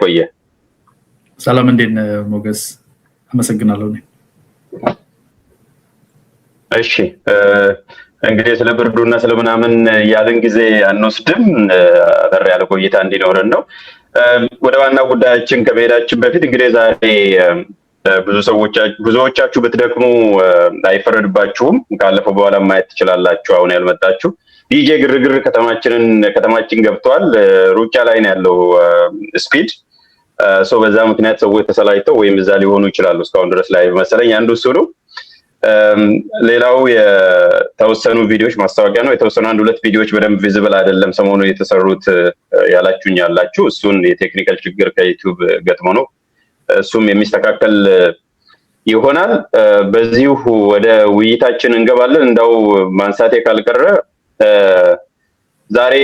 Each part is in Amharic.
ቆየ? ሰላም እንዴት ነህ ሞገስ? አመሰግናለሁ። እሺ እንግዲህ ስለ ብርዱና ስለምናምን ያለን ጊዜ አንወስድም፣ አጠር ያለ ቆይታ እንዲኖረን ነው። ወደ ዋናው ጉዳያችን ከመሄዳችን በፊት እንግዲህ ዛሬ ብዙዎቻችሁ ብትደክሙ አይፈረድባችሁም። ካለፈው በኋላ ማየት ትችላላችሁ። አሁን ያልመጣችሁ ዲጄ ግርግር ከተማችን ገብቷል። ሩጫ ላይ ነው ያለው ስፒድ ሶ በዛ ምክንያት ሰዎች ተሰላይተው ወይም እዛ ሊሆኑ ይችላሉ። እስካሁን ድረስ ላይ መሰለኝ አንዱ እሱ ነው። ሌላው የተወሰኑ ቪዲዮዎች ማስታወቂያ ነው። የተወሰኑ አንድ ሁለት ቪዲዮዎች በደንብ ቪዚብል አይደለም ሰሞኑ የተሰሩት ያላችሁኝ ያላችሁ፣ እሱን የቴክኒካል ችግር ከዩቲዩብ ገጥሞ ነው። እሱም የሚስተካከል ይሆናል። በዚሁ ወደ ውይይታችን እንገባለን። እንዳው ማንሳቴ ካልቀረ ዛሬ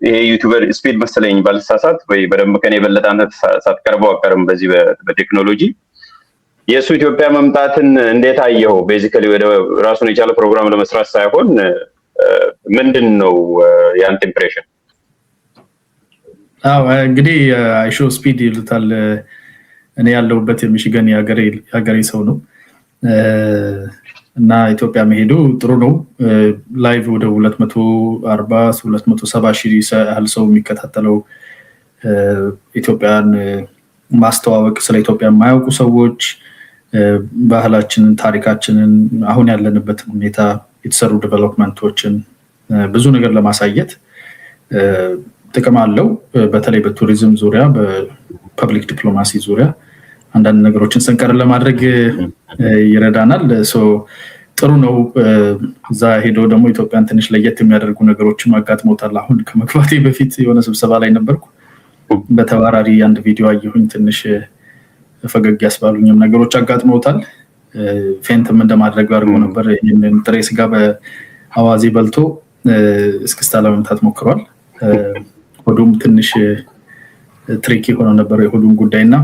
ይሄ ዩቲዩበር ስፒድ መሰለኝ ባልሳሳት ወይ በደንብ ከኔ የበለጠ አንተ ሳትቀርበው አቀርም በዚህ በቴክኖሎጂ የሱ ኢትዮጵያ መምጣትን እንዴት አየው? ቤዚካሊ ወደ ራሱን የቻለ ፕሮግራም ለመስራት ሳይሆን ምንድንነው ያንተ ኢምፕሬሽን? እንግዲህ አይሾ ስፒድ ይሉታል። እኔ ያለሁበት የሚሽገን የሀገሬ ሰው ነው እና ኢትዮጵያ መሄዱ ጥሩ ነው። ላይቭ ወደ 240-270 ሺህ ያህል ሰው የሚከታተለው ኢትዮጵያን ማስተዋወቅ፣ ስለ ኢትዮጵያ የማያውቁ ሰዎች ባህላችንን፣ ታሪካችንን፣ አሁን ያለንበትን ሁኔታ፣ የተሰሩ ዴቨሎፕመንቶችን ብዙ ነገር ለማሳየት ጥቅም አለው። በተለይ በቱሪዝም ዙሪያ፣ በፐብሊክ ዲፕሎማሲ ዙሪያ አንዳንድ ነገሮችን ሰንቀር ለማድረግ ይረዳናል። ጥሩ ነው። እዛ ሄዶ ደግሞ ኢትዮጵያን ትንሽ ለየት የሚያደርጉ ነገሮችም አጋጥመውታል። አሁን ከመግባቴ በፊት የሆነ ስብሰባ ላይ ነበርኩ። በተባራሪ አንድ ቪዲዮ አየሁኝ። ትንሽ ፈገግ ያስባሉኝም ነገሮች አጋጥመውታል። ፌንትም እንደማድረግ አድርጎ ነበር። ይህንን ጥሬ ስጋ በአዋዜ በልቶ እስክስታ ለመምታት ሞክሯል። ሆዱም ትንሽ ትሪኪ ሆኖ ነበር የሆዱም ጉዳይና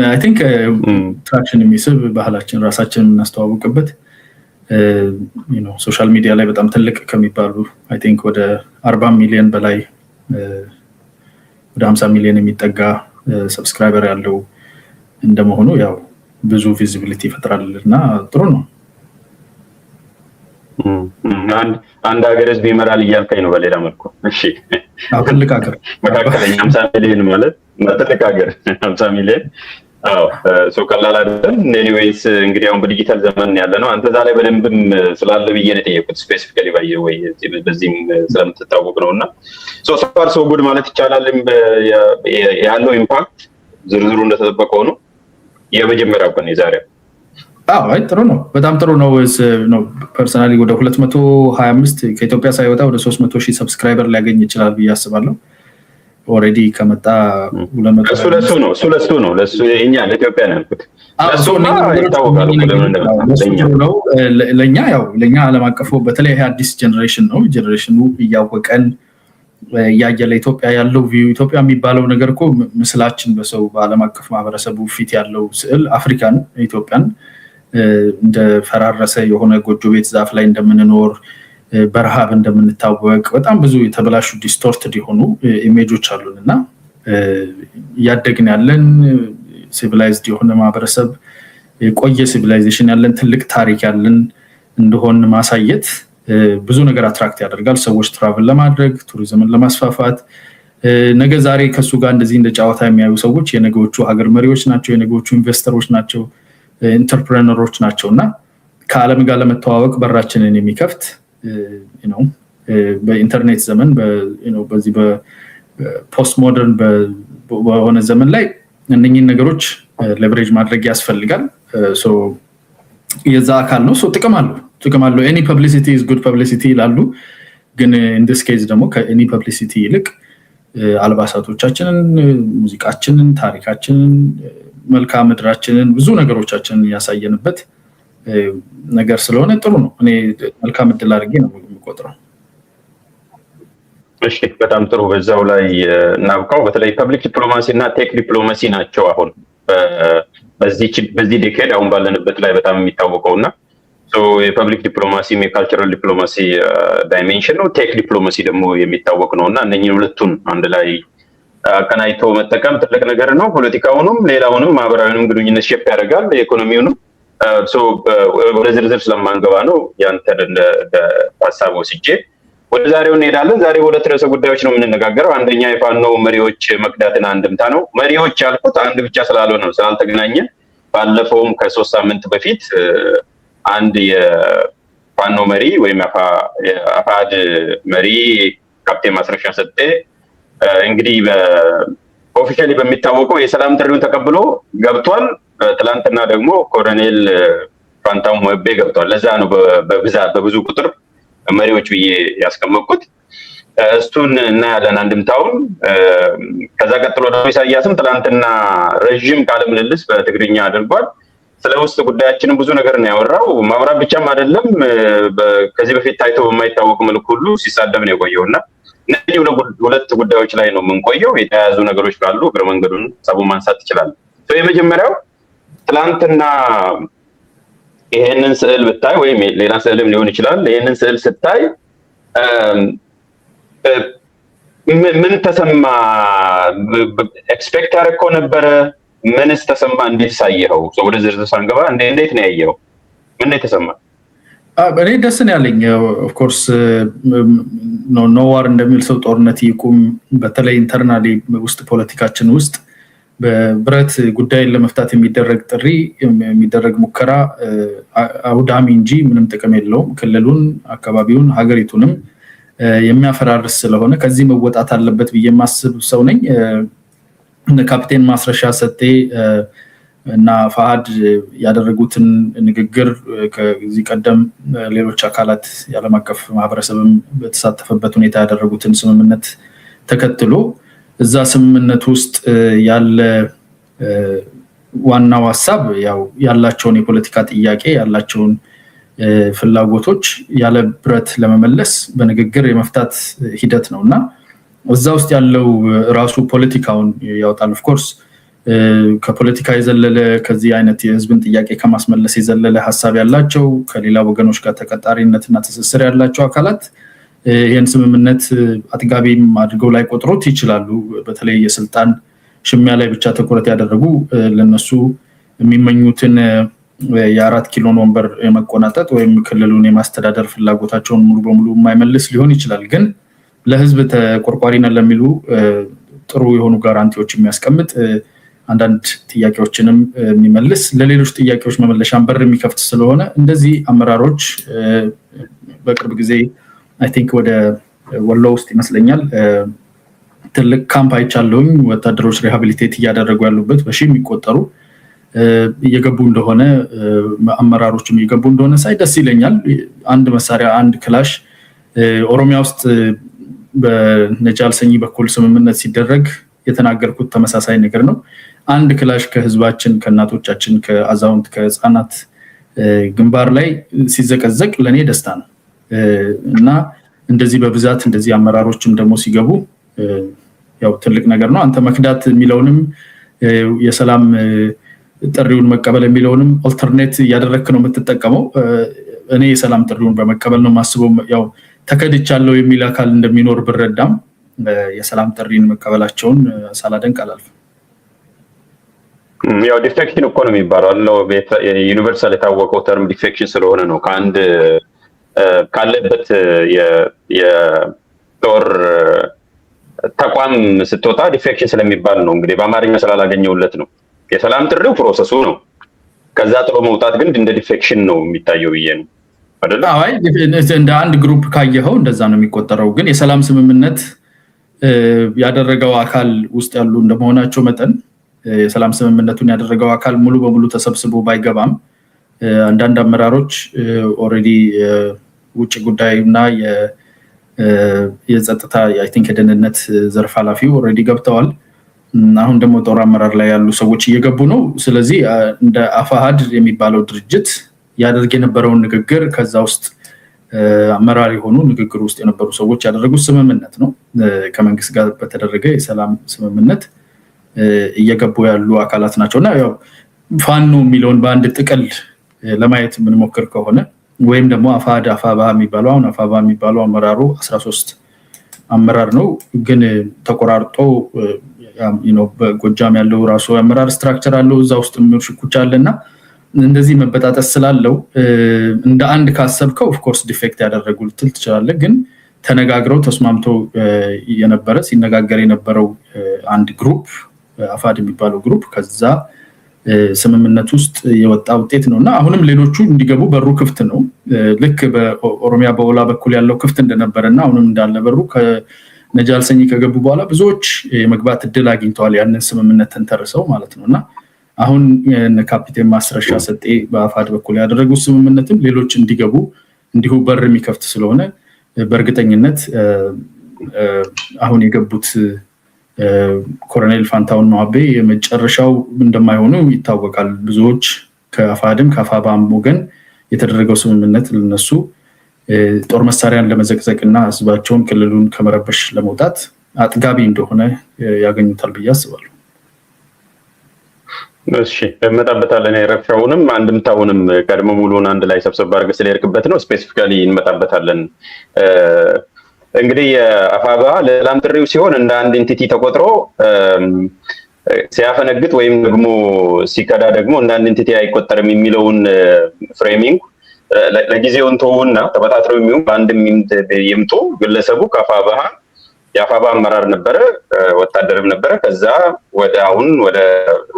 አይ ቲንክ ትራክሽን የሚስብ ባህላችን ራሳችን የምናስተዋውቅበት ሶሻል ሚዲያ ላይ በጣም ትልቅ ከሚባሉ አይ ቲንክ ወደ 40 ሚሊዮን በላይ ወደ 50 ሚሊዮን የሚጠጋ ሰብስክራይበር ያለው እንደመሆኑ ያው ብዙ ቪዚቢሊቲ ይፈጥራል እና ጥሩ ነው። አንድ ሀገር ህዝብ ይመራል እያልከኝ ነው በሌላ መልኩ? እሺ ትልቅ ሀገር መካከለኛ 50 ሚሊዮን ማለት ትልቅ ሀገር 50 ሚሊዮን ሶ ቀላል አይደለም። ኤኒዌይስ እንግዲህ አሁን በዲጂታል ዘመን ያለ ነው። አንተ እዛ ላይ በደንብም ስላለ ብዬ ነው የጠየቁት። ስፔሲፊካሊ ባየው ወይ በዚህም ስለምትታወቅ ነውና ሶ ፋር ሶ ጉድ ማለት ይቻላል። ያለው ኢምፓክት ዝርዝሩ እንደተጠበቀው ነው። የመጀመሪያው ቀን የዛሬው አይ ጥሩ ነው፣ በጣም ጥሩ ነው። ፐርሰናሊ ወደ 225 ከኢትዮጵያ ሳይወጣ ወደ 300 ሺህ ሰብስክራይበር ሊያገኝ ይችላል ብዬ አስባለሁ። ኦሬዲ ከመጣ 200 ለሱ ነው ለኛ ለኢትዮጵያ ነው ያልኩት። ለኛ ዓለም አቀፉ በተለይ አዲስ ጀነሬሽን ነው። ጀነሬሽኑ እያወቀን ያየ ለኢትዮጵያ ያለው ቪው ኢትዮጵያ የሚባለው ነገር እኮ ምስላችን በሰው በዓለም አቀፍ ማህበረሰቡ ፊት ያለው ስዕል አፍሪካን ኢትዮጵያን እንደ ፈራረሰ የሆነ ጎጆ ቤት ዛፍ ላይ እንደምንኖር በረሃብ እንደምንታወቅ በጣም ብዙ የተበላሹ ዲስቶርትድ የሆኑ ኢሜጆች አሉንና ያደግን ያለን ሲቪላይዝድ የሆነ ማህበረሰብ የቆየ ሲቪላይዜሽን ያለን ትልቅ ታሪክ ያለን እንደሆን ማሳየት ብዙ ነገር አትራክት ያደርጋል። ሰዎች ትራቭል ለማድረግ ቱሪዝምን ለማስፋፋት ነገ ዛሬ ከሱ ጋር እንደዚህ እንደ ጫዋታ የሚያዩ ሰዎች የነገዎቹ ሀገር መሪዎች ናቸው፣ የነገዎቹ ኢንቨስተሮች ናቸው፣ ኢንተርፕረነሮች ናቸውና ከዓለም ጋር ለመተዋወቅ በራችንን የሚከፍት በኢንተርኔት ዘመን በዚህ በፖስት ሞደርን በሆነ ዘመን ላይ እነኚህን ነገሮች ሌቨሬጅ ማድረግ ያስፈልጋል። የዛ አካል ነው። ጥቅም አለው። ኤኒ ፐብሊሲቲ ኢዝ ጉድ ፐብሊሲቲ ይላሉ። ግን ኢን ዲስ ኬዝ ደግሞ ከኤኒ ፐብሊሲቲ ይልቅ አልባሳቶቻችንን፣ ሙዚቃችንን፣ ታሪካችንን፣ መልክዓ ምድራችንን ብዙ ነገሮቻችንን ያሳየንበት ነገር ስለሆነ ጥሩ ነው። እኔ መልካም እድል አድርጌ ነው የምቆጥረው። እሺ በጣም ጥሩ። በዛው ላይ እናብቃው። በተለይ ፐብሊክ ዲፕሎማሲ እና ቴክ ዲፕሎማሲ ናቸው አሁን በዚህ ዲኬድ አሁን ባለንበት ላይ በጣም የሚታወቀውና የፐብሊክ ዲፕሎማሲ የካልቸራል ዲፕሎማሲ ዳይሜንሽን ነው። ቴክ ዲፕሎማሲ ደግሞ የሚታወቅ ነውና እነኚህ ሁለቱን አንድ ላይ አቀናይቶ መጠቀም ትልቅ ነገር ነው። ፖለቲካውንም ሌላውንም ማህበራዊንም ግንኙነት ሼፕ ያደርጋል፣ ኢኮኖሚውንም። ወደ ዝርዝር ስለማንገባ ነው ያንተን እንደ ሀሳብ ወስጄ ወደ ዛሬው እንሄዳለን። ዛሬ ሁለት ርዕሰ ጉዳዮች ነው የምንነጋገረው። አንደኛ የፋኖ መሪዎች መክዳትን አንድምታ ነው። መሪዎች ያልኩት አንድ ብቻ ስላልሆነ ነው፣ ስላልተገናኘን። ባለፈውም ከ3 ሳምንት በፊት አንድ የፋኖ መሪ ወይም የአፋሕድ መሪ ካፕቴን ማስረሻ ሰጤ እንግዲህ ኦፊሻሊ በሚታወቀው የሰላም ጥሪውን ተቀብሎ ገብቷል። ትላንትና ደግሞ ኮሎኔል ፋንታሁን ሞቤ ገብቷል። ለዛ ነው በብዛት በብዙ ቁጥር መሪዎች ብዬ ያስቀመጥኩት። እሱን እናያለን አንድምታውን። ከዛ ቀጥሎ ደግሞ ኢሳያስም ትላንትና ረዥም ቃለ ምልልስ በትግርኛ አድርጓል። ስለ ውስጥ ጉዳያችንም ብዙ ነገር ነው ያወራው። ማውራት ብቻም አይደለም፣ ከዚህ በፊት ታይቶ በማይታወቅ መልኩ ሁሉ ሲሳደብ ነው የቆየውና እነዚህ ሁለት ጉዳዮች ላይ ነው የምንቆየው። የተያያዙ ነገሮች ካሉ እግረ መንገዱን ሀሳቡን ማንሳት ይችላል። የመጀመሪያው ትላንትና ይሄንን ስዕል ብታይ ወይም ሌላ ስዕልም ሊሆን ይችላል። ይሄንን ስዕል ስታይ ምን ተሰማ? ኤክስፔክት ያደረግከው ነበረ? ምንስ ተሰማ? እንዴት ሳየኸው? ወደ ዝርዝር ሳንገባ እንዴት ነው ያየኸው? ምን ነው የተሰማ? እኔ ደስ ነው ያለኝ። ኦፍኮርስ ኖ ዋር እንደሚል ሰው ጦርነት ይቁም። በተለይ ኢንተርናሊ ውስጥ ፖለቲካችን ውስጥ በብረት ጉዳይን ለመፍታት የሚደረግ ጥሪ የሚደረግ ሙከራ አውዳሚ እንጂ ምንም ጥቅም የለውም። ክልሉን፣ አካባቢውን፣ ሀገሪቱንም የሚያፈራርስ ስለሆነ ከዚህ መወጣት አለበት ብዬ የማስብ ሰው ነኝ። ካፕቴን ማስረሻ ሰጤ እና አፋሕድ ያደረጉትን ንግግር ከዚህ ቀደም ሌሎች አካላት የዓለም አቀፍ ማህበረሰብም በተሳተፈበት ሁኔታ ያደረጉትን ስምምነት ተከትሎ እዛ ስምምነት ውስጥ ያለ ዋናው ሀሳብ ያው ያላቸውን የፖለቲካ ጥያቄ ያላቸውን ፍላጎቶች ያለ ብረት ለመመለስ በንግግር የመፍታት ሂደት ነውና እዛ ውስጥ ያለው ራሱ ፖለቲካውን ያወጣል። ኦፍ ኮርስ ከፖለቲካ የዘለለ ከዚህ አይነት የህዝብን ጥያቄ ከማስመለስ የዘለለ ሀሳብ ያላቸው ከሌላ ወገኖች ጋር ተቀጣሪነትና ትስስር ያላቸው አካላት ይህን ስምምነት አጥጋቢም አድርገው ላይ ቆጥሮት ይችላሉ። በተለይ የስልጣን ሽሚያ ላይ ብቻ ትኩረት ያደረጉ ለነሱ የሚመኙትን የ4 ኪሎን ወንበር የመቆናጠጥ ወይም ክልሉን የማስተዳደር ፍላጎታቸውን ሙሉ በሙሉ የማይመልስ ሊሆን ይችላል። ግን ለህዝብ ተቆርቋሪነት ለሚሉ ጥሩ የሆኑ ጋራንቲዎች የሚያስቀምጥ አንዳንድ ጥያቄዎችንም የሚመልስ ለሌሎች ጥያቄዎች መመለሻን በር የሚከፍት ስለሆነ እንደዚህ አመራሮች በቅርብ ጊዜ አይ ቲንክ ወደ ወሎ ውስጥ ይመስለኛል ትልቅ ካምፕ አይቻለሁኝ። ወታደሮች ሪሃቢሊቴት እያደረጉ ያሉበት በሺህ የሚቆጠሩ እየገቡ እንደሆነ አመራሮችም እየገቡ እንደሆነ ሳይ ደስ ይለኛል። አንድ መሳሪያ አንድ ክላሽ ኦሮሚያ ውስጥ በነጃል ሰኚ በኩል ስምምነት ሲደረግ የተናገርኩት ተመሳሳይ ነገር ነው። አንድ ክላሽ ከህዝባችን ከእናቶቻችን ከአዛውንት ከህፃናት ግንባር ላይ ሲዘቀዘቅ ለኔ ደስታ ነው እና እንደዚህ በብዛት እንደዚህ አመራሮችም ደግሞ ሲገቡ ያው ትልቅ ነገር ነው። አንተ መክዳት የሚለውንም የሰላም ጥሪውን መቀበል የሚለውንም ኦልተርኔት እያደረግክ ነው የምትጠቀመው። እኔ የሰላም ጥሪውን በመቀበል ነው የማስበው። ያው ተከድቻለሁ የሚል አካል እንደሚኖር ብረዳም የሰላም ጥሪን መቀበላቸውን ሳላደንቅ አላልፍም። ያው ዲፌክሽን እኮ ነው የሚባለው አለው ዩኒቨርሳል የታወቀው ተርም ዲፌክሽን ስለሆነ ነው። ከአንድ ካለበት የጦር ተቋም ስትወጣ ዲፌክሽን ስለሚባል ነው። እንግዲህ በአማርኛ ስላላገኘውለት ነው። የሰላም ጥሪው ፕሮሰሱ ነው። ከዛ ጥሎ መውጣት ግን እንደ ዲፌክሽን ነው የሚታየው ብዬ ነው አይደል? አይ እንደ አንድ ግሩፕ ካየኸው እንደዛ ነው የሚቆጠረው። ግን የሰላም ስምምነት ያደረገው አካል ውስጥ ያሉ እንደመሆናቸው መጠን የሰላም ስምምነቱን ያደረገው አካል ሙሉ በሙሉ ተሰብስቦ ባይገባም አንዳንድ አመራሮች ኦሬዲ ውጭ ጉዳይና የጸጥታ አይ ቲንክ የደህንነት ዘርፍ ኃላፊው ኦሬዲ ገብተዋል። አሁን ደግሞ ጦር አመራር ላይ ያሉ ሰዎች እየገቡ ነው። ስለዚህ እንደ አፋሕድ የሚባለው ድርጅት ያደርግ የነበረውን ንግግር ከዛ ውስጥ አመራር የሆኑ ንግግር ውስጥ የነበሩ ሰዎች ያደረጉት ስምምነት ነው። ከመንግስት ጋር በተደረገ የሰላም ስምምነት እየገቡ ያሉ አካላት ናቸውና ያው ፋኖ የሚለውን በአንድ ጥቅል ለማየት የምንሞክር ከሆነ ወይም ደግሞ አፋሕድ አፋባ የሚባለው አሁን አፋባ የሚባለው አመራሩ 13 አመራር ነው። ግን ተቆራርጦ በጎጃም ያለው ራሱ አመራር ስትራክቸር አለው እዛ ውስጥ ሽኩቻ አለና እንደዚህ መበጣጠስ ስላለው እንደ አንድ ካሰብከው ኦፍ ኮርስ ዲፌክት ያደረጉ ልትል ትችላለህ ግን ተነጋግረው ተስማምተው የነበረ ሲነጋገር የነበረው አንድ ግሩፕ አፋድ የሚባለው ግሩፕ ከዛ ስምምነት ውስጥ የወጣ ውጤት ነውና አሁንም ሌሎቹ እንዲገቡ በሩ ክፍት ነው ልክ በኦሮሚያ በኦላ በኩል ያለው ክፍት እንደነበረና አሁንም እንዳለ በሩ ከነጃል ሰኝ ከገቡ በኋላ ብዙዎች የመግባት እድል አግኝተዋል ያንን ስምምነት ተንተርሰው ማለት ነውና አሁን ካፒቴን ማስረሻ ሰጤ በአፋድ በኩል ያደረጉት ስምምነትም ሌሎች እንዲገቡ እንዲሁ በር የሚከፍት ስለሆነ በእርግጠኝነት አሁን የገቡት ኮሎኔል ፋንታውን ማቤ የመጨረሻው እንደማይሆኑ ይታወቃል ብዙዎች ከአፋድም ከአፋባም ወገን የተደረገው ስምምነት ለነሱ ጦር መሳሪያን ለመዘቅዘቅና ህዝባቸውን ክልሉን ከመረበሽ ለመውጣት አጥጋቢ እንደሆነ ያገኙታል ብዬ አስባለሁ እሺ እንመጣበታለን የረፍሻውንም አንድምታውንም ቀድሞ ሙሉን አንድ ላይ ሰብሰብ አድርገን ስለርክበት ነው ስፔሲፊካሊ እንመጣበታለን እንግዲህ አፋባ ለላም ጥሪው ሲሆን እንደ አንድ ኢንቲቲ ተቆጥሮ ሲያፈነግጥ ወይም ደግሞ ሲከዳ ደግሞ እንደ አንድ ኢንቲቲ አይቆጠርም የሚለውን ፍሬሚንግ ለጊዜው እንተውና ተበታትረው የሚሆን በአንድም ይምጡ ግለሰቡ ከአፋባ ያፋባ አመራር ነበረ ወታደርም ነበረ ከዛ ወደ አሁን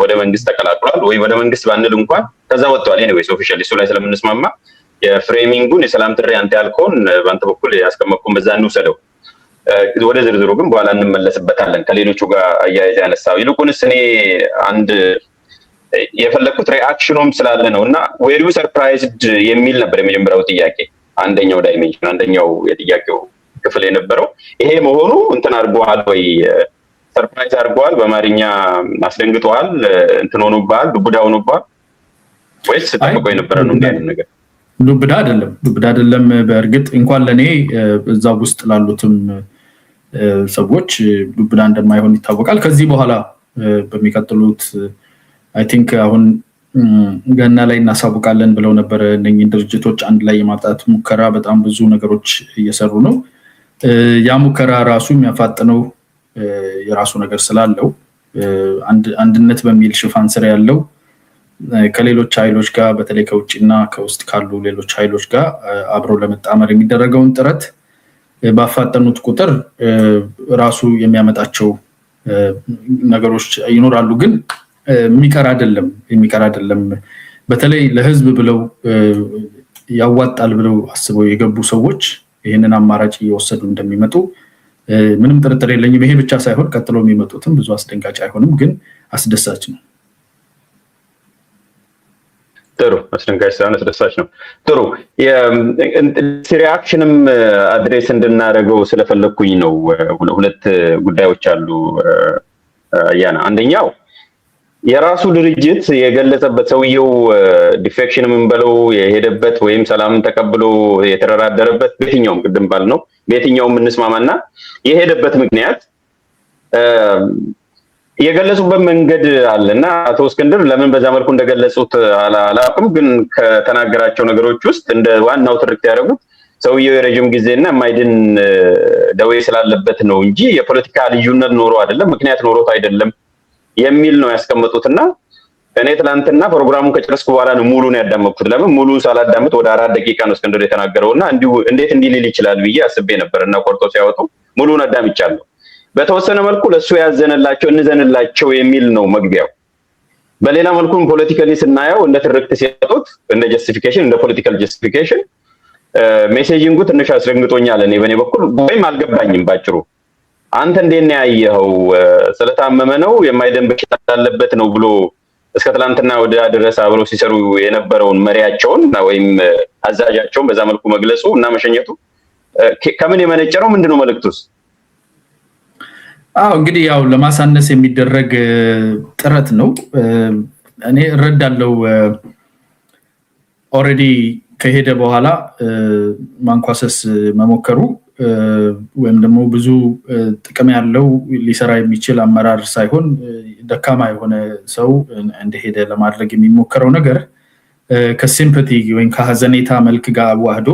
ወደ መንግስት ተቀላቅሏል ወይ ወደ መንግስት ባንል እንኳን ከዛ ወጥቷል ኤኒዌይስ ኦፊሻሊ እሱ ላይ ስለምንስማማ የፍሬሚንጉን የሰላም ጥሪ አንተ ያልከውን ባንተ በኩል ያስቀመጥኩን በዛ እንውሰደው ወደ ዝርዝሩ ግን በኋላ እንመለስበታለን ከሌሎቹ ጋር አያይዘ ያነሳው ይልቁንስ እኔ አንድ የፈለኩት ሪአክሽኑም ስላለ ነውና were you surprised የሚል ነበር የመጀመሪያው ጥያቄ አንደኛው ዳይሜንሽን አንደኛው የጥያቄው ክፍል የነበረው ይሄ መሆኑ እንትን አድርጓል ወይ ሰርፕራይዝ አድርጓል በማሪኛ አስደንግጧል እንትን ሆኖባል ዱብዳ ሆኖባል ወይስ ተጠብቆ የነበረ ነው እንደዚህ ነገር ዱብዳ አይደለም በእርግጥ እንኳን ለኔ እዛው ውስጥ ላሉትም ሰዎች ዱብዳ እንደማይሆን ይታወቃል ከዚህ በኋላ በሚቀጥሉት አይ ቲንክ አሁን ገና ላይ እናሳውቃለን ብለው ነበር እነኚህ ድርጅቶች አንድ ላይ የማጣት ሙከራ በጣም ብዙ ነገሮች እየሰሩ ነው ያ ሙከራ ራሱ የሚያፋጥነው የራሱ ነገር ስላለው አንድነት በሚል ሽፋን ስር ያለው ከሌሎች ኃይሎች ጋር በተለይ ከውጭና ከውስጥ ካሉ ሌሎች ኃይሎች ጋር አብሮ ለመጣመር የሚደረገውን ጥረት ባፋጠኑት ቁጥር ራሱ የሚያመጣቸው ነገሮች ይኖራሉ ግን የሚቀር አይደለም በተለይ ለህዝብ ብለው ያዋጣል ብለው አስበው የገቡ ሰዎች ይሄንን አማራጭ እየወሰዱ እንደሚመጡ ምንም ጥርጥር የለኝም ይሄ ብቻ ሳይሆን ቀጥሎ የሚመጡትም ብዙ አስደንጋጭ አይሆንም ግን አስደሳች ነው ጥሩ አስደንጋጭ ሳይሆን አስደሳች ነው ጥሩ የሪአክሽንም አድሬስ እንድናደርገው ስለፈለኩኝ ነው ሁለት ጉዳዮች አሉ ያና አንደኛው የራሱ ድርጅት የገለጸበት ሰውየው ዲፌክሽን ምንበለው የሄደበት ወይም ሰላምን ተቀብሎ የተረራደረበት በየትኛውም ቅድም ባልነው በየትኛውም እንስማማና የሄደበት ምክንያት የገለጹበት መንገድ አለና አቶ እስክንድር ለምን በዛ መልኩ እንደገለጹት አላውቅም ግን ከተናገራቸው ነገሮች ውስጥ እንደ ዋናው ትርክት ያደረጉት ሰውየው የረጅም ጊዜና ማይድን ደዌ ስላለበት ነው እንጂ የፖለቲካ ልዩነት ኖሮ አይደለም ምክንያት ኖሮት አይደለም የሚል ነው ያስቀመጡትና እኔ ትላንትና ፕሮግራሙን ከጨረስኩ በኋላ ነው ሙሉን ያዳመጥኩት ለምን ሙሉ ሳላዳምጥ ወደ 4 ደቂቃ ነው እስክንድር የተናገረውና እንዴት እንዲል ይችላል ብዬ አስቤ ነበርና ቆርጦ ሲያወጡ ሙሉን አዳምጫለሁ በተወሰነ መልኩ ለሱ ያዘነላቸው እንዘንላቸው የሚል ነው መግቢያው በሌላ መልኩ ፖለቲካሊ ስናየው እንደ ትርክት ሲያጡት እንደ ጀስቲፊኬሽን እንደ ፖለቲካል ጀስቲፊኬሽን ሜሴጂንጉ ትንሽ አስረግጦኛል እኔ በኔ በኩል ወይም አልገባኝም ባጭሩ አንተ እንደነ ያየው ስለታመመ ነው የማይደን በሽታ ያለበት ነው ብሎ እስከ ትላንትና ወደ ድረስ አብረው ሲሰሩ የነበረውን መሪያቸውን ወይም አዛዣቸውን በዛ መልኩ መግለጹ እና መሸኘቱ ከምን የመነጨ ነው ምንድነው መልእክቱስ እንግዲህ ያው ለማሳነስ የሚደረግ ጥረት ነው እኔ እረዳለሁ ኦሬዲ ከሄደ በኋላ ማንኳሰስ መሞከሩ ወይም ደግሞ ብዙ ጥቅም ያለው ሊሰራ የሚችል አመራር ሳይሆን ደካማ የሆነ ሰው እንደሄደ ለማድረግ የሚሞከረው ነገር ከሲምፓቲ ወይም ከሐዘኔታ መልክ ጋር ዋህዶ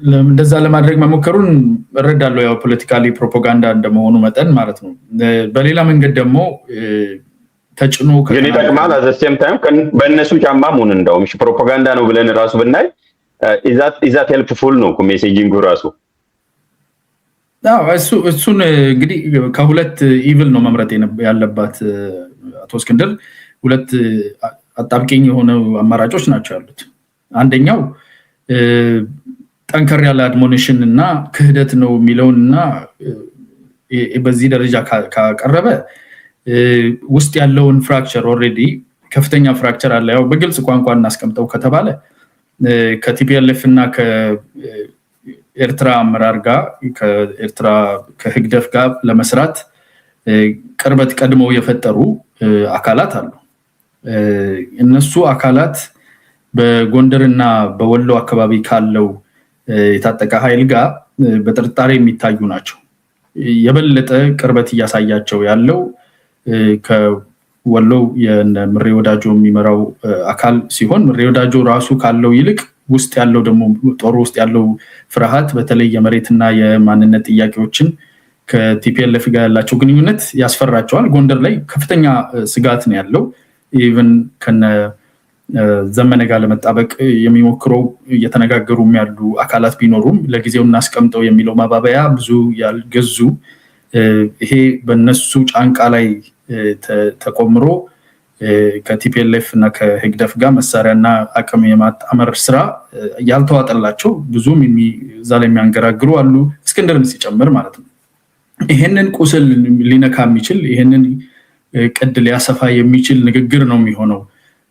እንደዛ ለማድረግ መሞከሩን እረዳለሁ ያው ፖለቲካሊ ፕሮፓጋንዳ እንደመሆኑ መጠን ማለት ነው በሌላ መንገድ ደግሞ ተጭኖ ግን ይጠቅማል at the same time በእነሱ ጫማ ሆነ እንደውም ፕሮፓጋንዳ ነው ብለን ራሱ ብናይ is that helpful ነው ሜሴጂንጉ ራሱ እሱን እንግዲህ ከሁለት ኢቪል ነው መምረጥ ያለባት አቶ እስክንድር ሁለት አጣብቂኝ የሆነ አማራጮች ናቸው ያሉት አንደኛው ጠንከር ያለ አድሞኒሽን እና ክህደት ነው የሚለውና በዚህ ደረጃ ካቀረበ ውስጥ ያለውን ፍራክቸር ኦሬዲ ከፍተኛ ፍራክቸር አለ ያው በግልጽ ቋንቋ እናስቀምጠው ከተባለ ከቲፒኤልኤፍ እና ከኤርትራ አመራር ጋር ከኤርትራ ከህግደፍ ጋር ለመስራት ቅርበት ቀድመው የፈጠሩ አካላት አሉ እነሱ አካላት በጎንደርና በወሎ አካባቢ ካለው የታጠቀ ኃይል ጋር በጥርጣሬ የሚታዩ ናቸው የበለጠ ቅርበት ያሳያቸው ያለው ከወሎ የምሬ ወዳጆ የሚመራው አካል ሲሆን ምሬ ወዳጆ ራሱ ካለው ይልቅ ውስጥ ያለው ደግሞ ጦር ውስጥ ያለው ፍርሃት በተለይ የመሬትና የማንነት ጥያቄዎችን ከቲፒኤልኤፍ ጋር ያላቸው ግንኙነት ያስፈራቸዋል ጎንደር ላይ ከፍተኛ ስጋት ነው ያለው ኢቭን ከነ ዘመነ ጋር ለመጣበቅ የሚሞክረው እየተነጋገሩም ያሉ አካላት ቢኖሩም ለጊዜው እናስቀምጠው የሚለው ማባበያ ብዙ ያልገዙ ይሄ በነሱ ጫንቃ ላይ ተቆምሮ ከቲፒኤልኤፍ እና ከህግደፍ ጋር መሳሪያና አቅም የማጣመር ስራ ያልተዋጠላቸው ብዙም እዛ ላይ የሚያንገራግሩ አሉ እስክንድርን ሲጨምር ማለት ነው ይሄንን ቁስል ሊነካ የሚችል ይሄንን ቀድ ሊያሰፋ የሚችል ንግግር ነው የሚሆነው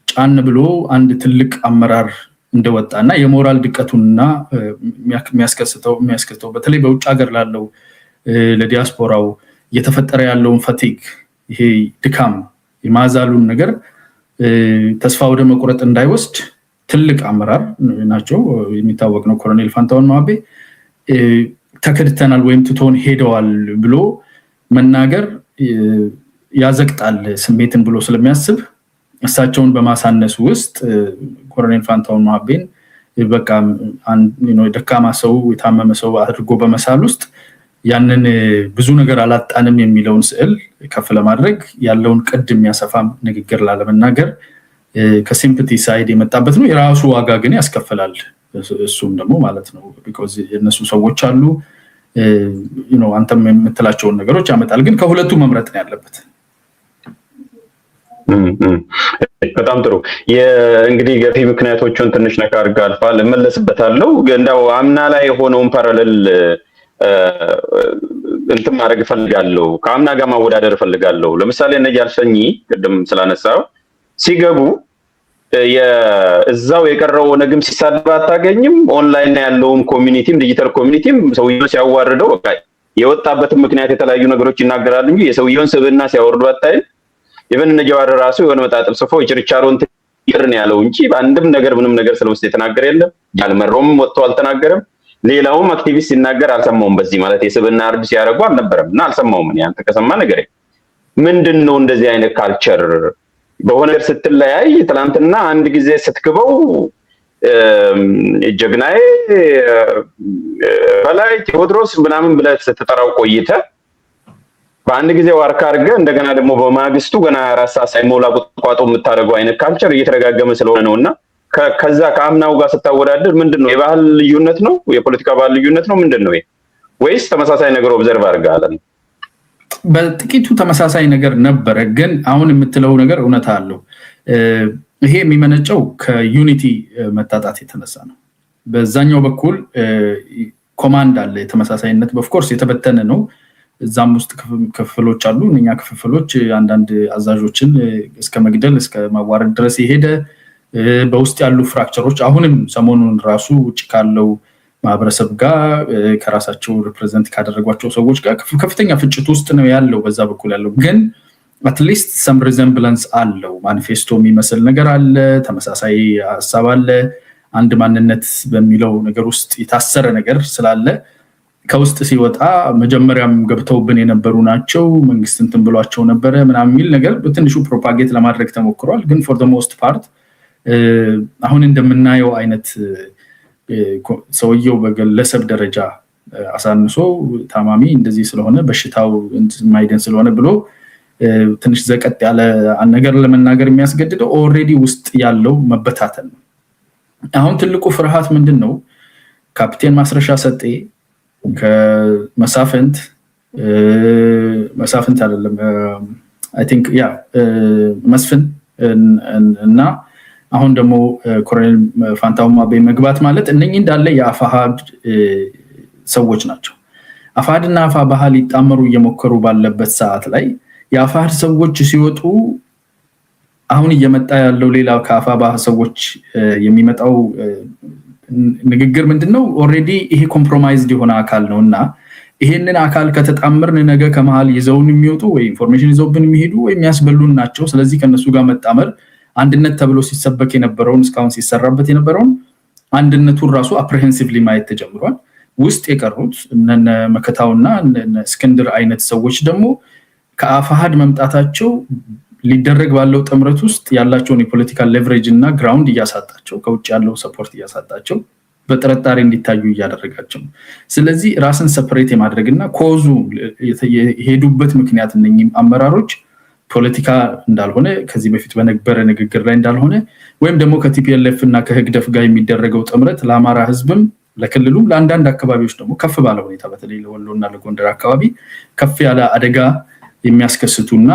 ጫን ብሎ አንድ ትልቅ አመራር እንደወጣና የሞራል ድቀቱንና የሚያስከስተው በተለይ በውጭ ሀገር ላለው ለዲያስፖራው እየተፈጠረ ያለውን ፈቲግ ይሄ ድካም የማዛሉን ነገር ተስፋ ወደ መቁረጥ እንዳይወስድ ትልቅ አመራር ናቸው የሚታወቅ ነው ኮሎኔል ፋንታውን ማቤ ተከድተናል ወይም ትቶን ሄደዋል ብሎ መናገር ያዘቅጣል ስሜትን ብሎ ስለሚያስብ እሳቸውን በማሳነሱ ውስጥ ኮሎኔል ፋንታውን ማቤን በቃ ደካማ ሰው የታመመ ሰው አድርጎ በመሳል ውስጥ ያንን ብዙ ነገር አላጣንም የሚለውን ስዕል ከፍ ለማድረግ ያለውን ቅድ የሚያሰፋም ንግግር ላለመናገር ከሲምፓቲ ሳይድ የመጣበት ነው የራሱ ዋጋ ግን ያስከፍላል እሱም ደግሞ ማለት ነው because የነሱ ሰዎች አሉ አንተም የምትላቸውን ነገሮች ያመጣል ግን ከሁለቱ መምረጥ ነው ያለበት በጣም ጥሩ እንግዲህ ገፊ ምክንያቶቹን ትንሽ ነካ አድርጋ አልፋል እመለስበታለሁ እንደው አምና ላይ ሆነውን ፓራሌል እንትን ማድረግ ፈልጋለሁ ከአምና ጋር ማወዳደር ፈልጋለሁ ለምሳሌ ነጃልሰኝ ቅድም ስላነሳው ሲገቡ የዛው የቀረው ነገም ሲሳደብ አታገኝም ኦንላይን ያለውን ኮሚኒቲም ዲጂታል ኮሚኒቲም ሰውየው ሲያዋርደው በቃ የወጣበትም ምክንያት የተለያዩ ነገሮች ይናገራል እንጂ የሰውየውን ስብዕና ሲያወርዱ አታይም ኢቨን ነጃዋር ራሱ የሆነ መጣጥል ጽፎ ይጭርቻሮን ትይርን ያለው እንጂ በአንድም ነገር ምንም ነገር ስለውስጥ የተናገረ የለም ያልመረውም ወጥቶ አልተናገረም ሌላውም አክቲቪስት ሲናገር አልሰማውም በዚህ ማለት የስብዕና አርድ ሲያደርጉ አልነበረምና አልሰማውም ያን ተከሰማ ነገር ምንድነው እንደዚህ አይነት ካልቸር በሆነ ስትለያይ ትላንትና አንድ ጊዜ ስትክበው ጀግናዬ በላይ ቴዎድሮስ ምናምን ብለህ ስትጠራው ቆይተ በአንድ ጊዜ ዋርካ አርገ እንደገና ደግሞ በማግስቱ ገና ራሳ ሳይሞላ ቁጥቋጦ የምታደርገው አይነት ካልቸር እየተረጋገመ ስለሆነ ነውና ከዛ ከአምናው ጋር ስታወዳደር ምንድነው የባህል ልዩነት ነው የፖለቲካ ባህል ልዩነት ነው ምንድነው ወይስ ተመሳሳይ ነገር ኦብዘርቭ አድርጋለ በጥቂቱ ተመሳሳይ ነገር ነበር ግን አሁን የምትለው ነገር እውነት አለው ይሄ የሚመነጨው ከዩኒቲ መጣጣት የተነሳ ነው በዛኛው በኩል ኮማንድ አለ የተመሳሳይነት ኦፍ ኮርስ የተበተነ ነው እዛም ውስጥ ክፍሎች አሉ እኛ ክፍሎች አንዳንድ አዛዦችን እስከ መግደል እስከ ማዋረድ ድረስ ይሄደ በውስጥ ያሉ ፍራክቸሮች አሁንም ሰሞኑን ራሱ ውጭ ካለው ማህበረሰብ ጋር ከራሳቸው ሪፕሬዘንት ካደረጓቸው ሰዎች ጋር ከፍተኛ ፍጭት ውስጥ ነው ያለው በዛ በኩል ያለው ግን at least some resemblance አለው ማኒፌስቶ የሚመስል ነገር አለ ተመሳሳይ ሐሳብ አለ አንድ ማንነት በሚለው ነገር ውስጥ የታሰረ ነገር ስላለ ከውስጥ ሲወጣ መጀመሪያም ገብተውብን የነበሩ ናቸው መንግስት እንትን ብሏቸው ነበር ምናምን የሚል ነገር በትንሹ ፕሮፓጌት ለማድረግ ተሞክሯል ግን for the most part አሁን እንደምናየው አይነት ሰውየው በግለሰብ ደረጃ አሳንሶ ታማሚ እንደዚህ ስለሆነ በሽታው ማይደን ስለሆነ ብሎ ትንሽ ዘቀጥ ያለ ነገር ለመናገር የሚያስገድደው ኦሬዲ ውስጥ ያለው መበታተን ነው። አሁን ትልቁ ፍርሃት ምንድነው? ካፒቴን ማስረሻ ሰጤ ከመሳፍንት አይደለም አይ ቲንክ መስፍን እና አሁን ደግሞ ኮሎኔል ፋንታው ማቤ መግባት ማለት እነኚህ እንዳለ የአፋሃድ ሰዎች ናቸው። አፋሃድና አፋባህ ሊጣመሩ እየሞከሩ ባለበት ሰዓት ላይ የአፋሃድ ሰዎች ሲወጡ አሁን እየመጣ ያለው ሌላ ከአፋባህ ሰዎች የሚመጣው ንግግር ምንድነው? ኦሬዲ ይሄ ኮምፕሮማይዝድ የሆነ አካል ነውና ይሄንን አካል ከተጣመርን ነገ ከመሃል ይዘውን የሚወጡ ወይ ኢንፎርሜሽን ይዘውብን የሚሄዱ ወይ የሚያስበሉን ናቸው። ስለዚህ ከነሱ ጋር መጣመር አንድነት ተብሎ ሲሰበክ የነበረውን እስካሁን ሲሰራበት የነበረውን አንድነቱን ራሱ አፕሪሄንሲቭሊ ማየት ተጀምሯል። ውስጥ የቀሩት እነ መከታውና እነ እስክንድር አይነት ሰዎች ደግሞ ከአፋሃድ መምጣታቸው ሊደረግ ባለው ጥምረት ውስጥ ያላቸውን የፖለቲካል ሌቨሬጅ እና ግራውንድ እያሳጣቸው ከውጭ ያለው ሰፖርት እያሳጣቸው በጥርጣሬ እንዲታዩ እያደረጋቸው። ስለዚህ ራስን ሰፐሬት የማድረግና ኮዙ የሄዱበት ምክንያት እነኚህ አመራሮች ፖለቲካ እንዳልሆነ ከዚህ በፊት በነበረ ንግግር ላይ እንዳልሆነ ወይም ደግሞ ከቲፒኤልኤፍ እና ከህግደፍ ጋር የሚደረገው ጥምረት ለአማራ ህዝብም ለክልሉም ለአንዳንድ አካባቢዎች ደግሞ ከፍ ባለ ሁኔታ በተለይ ለወሎና ለጎንደር አካባቢ ከፍ ያለ አደጋ የሚያስከስቱና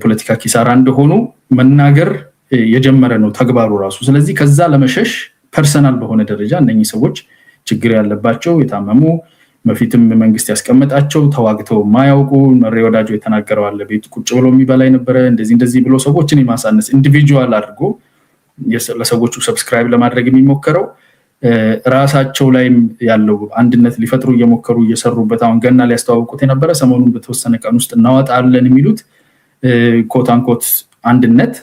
ፖለቲካ ኪሳራ እንደሆኑ መናገር የጀመረ ነው ተግባሩ ራሱ። ስለዚህ ከዛ ለመሸሽ ፐርሰናል በሆነ ደረጃ እነኚህ ሰዎች ችግር ያለባቸው የታመሙ በፊትም መንግስት ያስቀመጣቸው ተዋግተው ማያውቁ መሬ ወዳጆ የተናገረው አለ ቤት ቁጭ ብሎ የሚበላ የነበረ እንደዚህ ብሎ ሰዎችን የማሳነስ ኢንዲቪጁዋል አድርጎ ለሰዎቹ ሰብስክራይብ ለማድረግ የሚሞከረው ራሳቸው ላይ ያለው አንድነት ሊፈጥሩ እየሞከሩ እየሰሩበት አሁን ገና ሊያስተዋውቁት የነበረ ሰሞኑን በተወሰነ ቀን ውስጥ እናወጣለን የሚሉት ኮት አንኮት አንድነት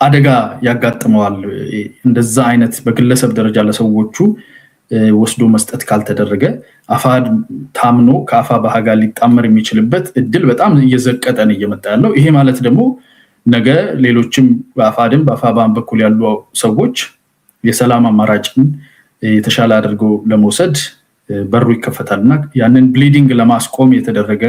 አደጋ ያጋጥመዋል። እንደዛ አይነት በግለሰብ ደረጃ ለሰዎቹ ወስዶ መስጠት ካልተደረገ አፋድ ታምኖ ከአፋባህ ጋር ሊጣመር የሚችልበት እድል በጣም እየዘቀጠን እየመጣ ያለው። ይሄ ማለት ደግሞ ነገ ሌሎችም በአፋድም በአፋባህም በኩል ያሉ ሰዎች የሰላም አማራጭን የተሻለ አድርገው ለመውሰድ በሩ ይከፈታልና ያንን ብሊዲንግ ለማስቆም የተደረገ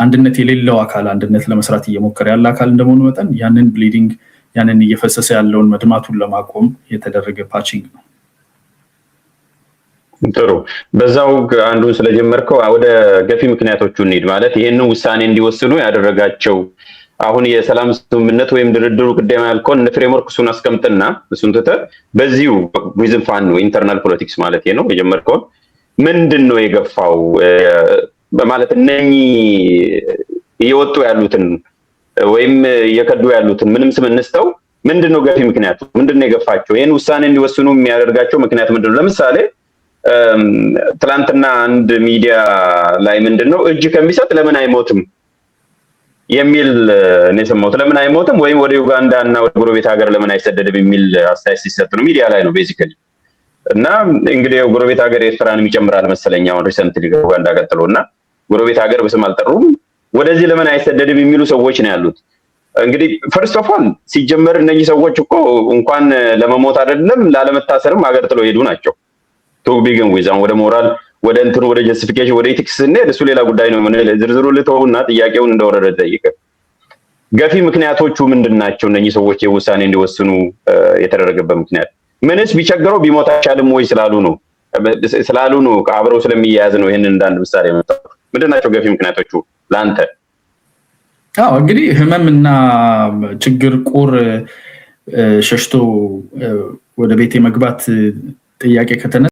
አንድነት የሌለው አካል አንድነት ለመስራት እየሞከረ ያለ አካል እንደሆነ መጠን ያንን ብሊዲንግ ያንን እየፈሰሰ ያለውን መድማቱን ለማቆም የተደረገ ፓቺንግ ነው። ጥሩ። በዛው አንዱን ስለጀመርከው ወደ ገፊ ምክንያቶቹ እንሂድ። ማለት ይሄንን ውሳኔ እንዲወስኑ ያደረጋቸው አሁን የሰላም ስምምነት ወይም ድርድሩ ቅድም ያልከውን ፍሬምወርክ እሱን አስቀምጥና እሱን ትተህ በዚሁ ሪዝን ፋን ነው ኢንተርናል ፖለቲክስ ማለት ነው የጀመርከው ምንድነው የገፋው? በማለት እነኚህ እየወጡ ያሉትን ወይም እየከዱ ያሉትን ምንም ስም እንስተው ምንድነው ገፊ ምክንያቱ? ምንድነው የገፋቸው? ይሄን ውሳኔ እንዲወስኑ የሚያደርጋቸው ምክንያት ምንድነው? ለምሳሌ ትላንትና አንድ ሚዲያ ላይ ምንድነው እጅ ከሚሰጥ ለምን አይሞትም የሚል ነው የሰማሁት። ለምን አይሞትም ወይም ወደ ዩጋንዳ እና ወደ ጎረቤት ሀገር ለምን አይሰደድም የሚል አስተያየት ሲሰጥ ነው ሚዲያ ላይ ነው ቤዚካሊ። እና እንግዲህ ጎረቤት ሀገር ኤርትራንም ይጨምራል መሰለኝ አሁን ሪሰንትሊ ዩጋንዳ ቀጥሎና ጎረቤት ሀገር በስም አልጠሩም ወደዚህ ለምን አይሰደድም የሚሉ ሰዎች ነው ያሉት። እንግዲህ ፈርስት ኦፍ ኦል ሲጀመር እነዚህ ሰዎች እኮ እንኳን ለመሞት አይደለም ላለመታሰርም ሀገር ጥለው ሄዱ ናቸው። ቱ ቢግን ዊዝ ወደ ሞራል ወደ እንትኑ ወደ ጀስቲፊኬሽን ወደ ኢቲክስ ስንሄድ እሱ ሌላ ጉዳይ ነው። ምን ዝርዝሩ ልተውና ጥያቄውን እንደወረደ ጠይቀ ገፊ ምክንያቶቹ ምንድናቸው? እነዚህ ሰዎች የውሳኔ እንዲወስኑ የተደረገበት ምክንያት ምንስ ቢቸገረው ቢሞት አይቻልም ወይ ስላሉ ነው አብረው ስለሚያያዝ ነው። ይሄንን እንዳንድ ምሳሌ መጣው። ምንድናቸው ገፊ ምክንያቶቹ ላንተ? እንግዲህ ህመምና ችግር ቁር ሸሽቶ ወደ ቤት የመግባት ጥያቄ ከተነ